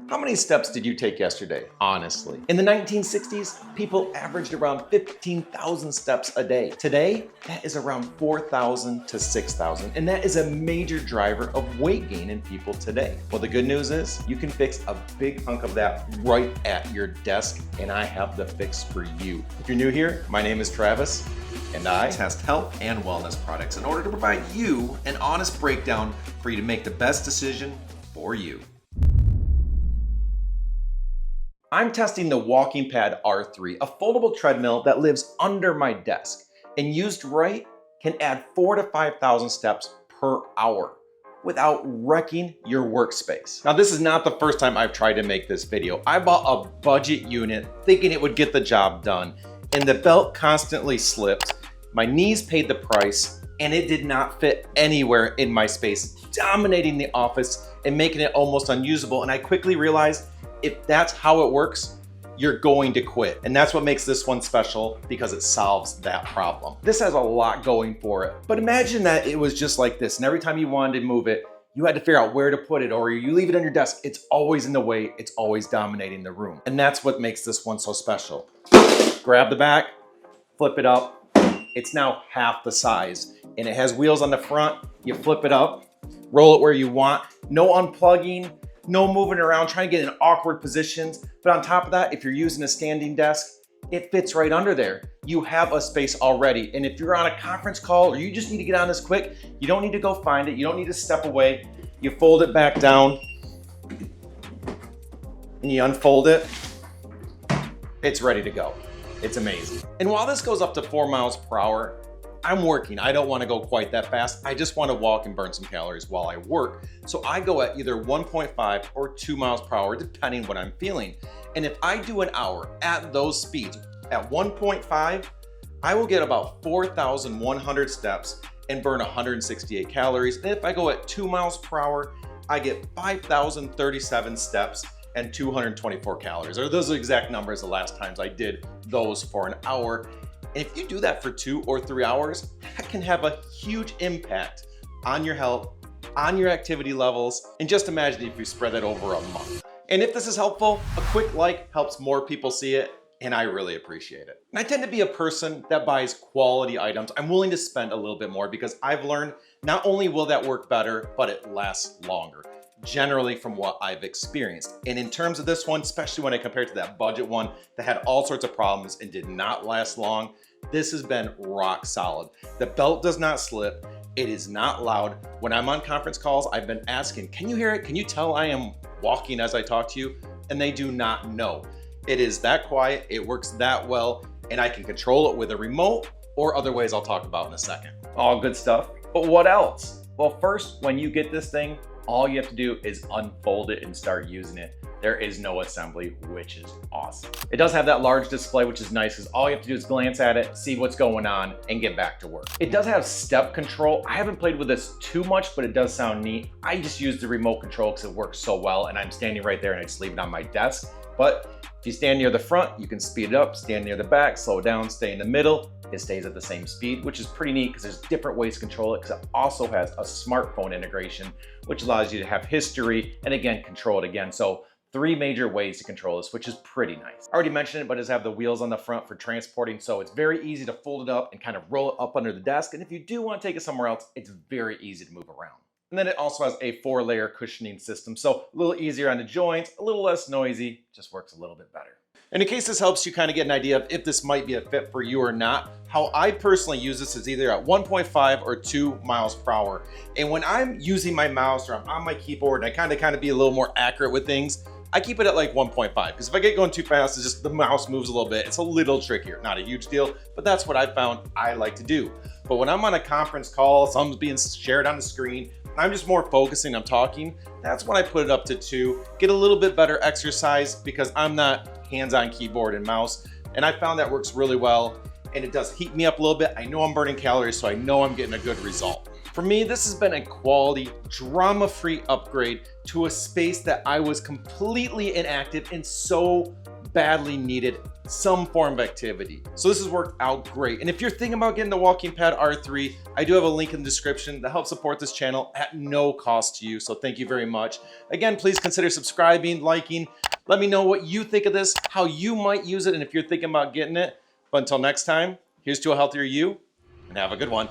How many steps did you take yesterday, honestly? In the 1960s, people averaged around 15,000 steps a day. Today, that is around 4,000 to 6,000, and that is a major driver of weight gain in people today. Well, the good news is you can fix a big hunk of that right at your desk, and I have the fix for you. If you're new here, my name is Travis, and I test health and wellness products in order to provide you an honest breakdown for you to make the best decision for you. I'm testing the WalkingPad R3, a foldable treadmill that lives under my desk and used right can add 4,000 to 5,000 steps per hour without wrecking your workspace. Now, this is not the first time I've tried to make this video. I bought a budget unit thinking it would get the job done, and the belt constantly slipped. My knees paid the price, and it did not fit anywhere in my space, dominating the office and making it almost unusable. And I quickly realized if that's how it works, you're going to quit. And that's what makes this one special, because it solves that problem. This has a lot going for it, but imagine that it was just like this, and every time you wanted to move it, you had to figure out where to put it, or you leave it on your desk. It's always in the way, it's always dominating the room. And that's what makes this one so special. Grab the back, flip it up. It's now half the size, and it has wheels on the front. You flip it up, roll it where you want. No unplugging, no moving around, trying to get in awkward positions. But on top of that, if you're using a standing desk, it fits right under there. You have a space already. And if you're on a conference call or you just need to get on this quick, you don't need to go find it. You don't need to step away. You fold it back down and you unfold it. It's ready to go. It's amazing. And while this goes up to 4 miles per hour, I'm working. I don't want to go quite that fast. I just want to walk and burn some calories while I work. So I go at either 1.5 or 2 miles per hour, depending what I'm feeling. And if I do an hour at those speeds, at 1.5, I will get about 4,100 steps and burn 168 calories. And if I go at 2 miles per hour, I get 5,037 steps and 224 calories. Or those are the exact numbers the last times I did those for an hour. And if you do that for 2 or 3 hours, that can have a huge impact on your health, on your activity levels, and just imagine if you spread that over a month. And if this is helpful, a quick like helps more people see it, and I really appreciate it. And I tend to be a person that buys quality items. I'm willing to spend a little bit more because I've learned not only will that work better, but it lasts longer, generally from what I've experienced. And in terms of this one, especially when I compare it to that budget one that had all sorts of problems and did not last long, this has been rock solid. The belt does not slip. It is not loud. When I'm on conference calls, I've been asking, can you hear it? Can you tell I am walking as I talk to you? And they do not know. It is that quiet, it works that well, and I can control it with a remote or other ways I'll talk about in a second. All good stuff, but what else? Well, first, when you get this thing, all you have to do is unfold it and start using it. There is no assembly, which is awesome. It does have that large display, which is nice because all you have to do is glance at it, see what's going on, and get back to work. It does have step control. I haven't played with this too much, but it does sound neat. I just use the remote control because it works so well, and I'm standing right there and I just leave it on my desk. But if you stand near the front, you can speed it up, stand near the back, slow down, stay in the middle. It stays at the same speed, which is pretty neat because there's different ways to control it, because it also has a smartphone integration, which allows you to have history and again, control it again. So 3 major ways to control this, which is pretty nice. I already mentioned it, but it does have the wheels on the front for transporting. So it's very easy to fold it up and kind of roll it up under the desk. And if you do want to take it somewhere else, it's very easy to move around. And then it also has a 4-layer cushioning system. So a little easier on the joints, a little less noisy, just works a little bit better. And in case this helps you kind of get an idea of if this might be a fit for you or not, how I personally use this is either at 1.5 or 2 miles per hour. And when I'm using my mouse or I'm on my keyboard and I kind of be a little more accurate with things, I keep it at like 1.5, because if I get going too fast, it's just the mouse moves a little bit. It's a little trickier, not a huge deal, but that's what I found I like to do. But when I'm on a conference call, something's being shared on the screen, I'm just more focusing, I'm talking, that's when I put it up to 2, get a little bit better exercise because I'm not hands-on keyboard and mouse. And I found that works really well, and it does heat me up a little bit. I know I'm burning calories, so I know I'm getting a good result. For me, this has been a quality, drama-free upgrade to a space that I was completely inactive and so badly needed some form of activity. So this has worked out great. And if you're thinking about getting the WalkingPad R3, I do have a link in the description that helps support this channel at no cost to you. So thank you very much. Again, please consider subscribing, liking. Let me know what you think of this, how you might use it, and if you're thinking about getting it. But until next time, here's to a healthier you, and have a good one.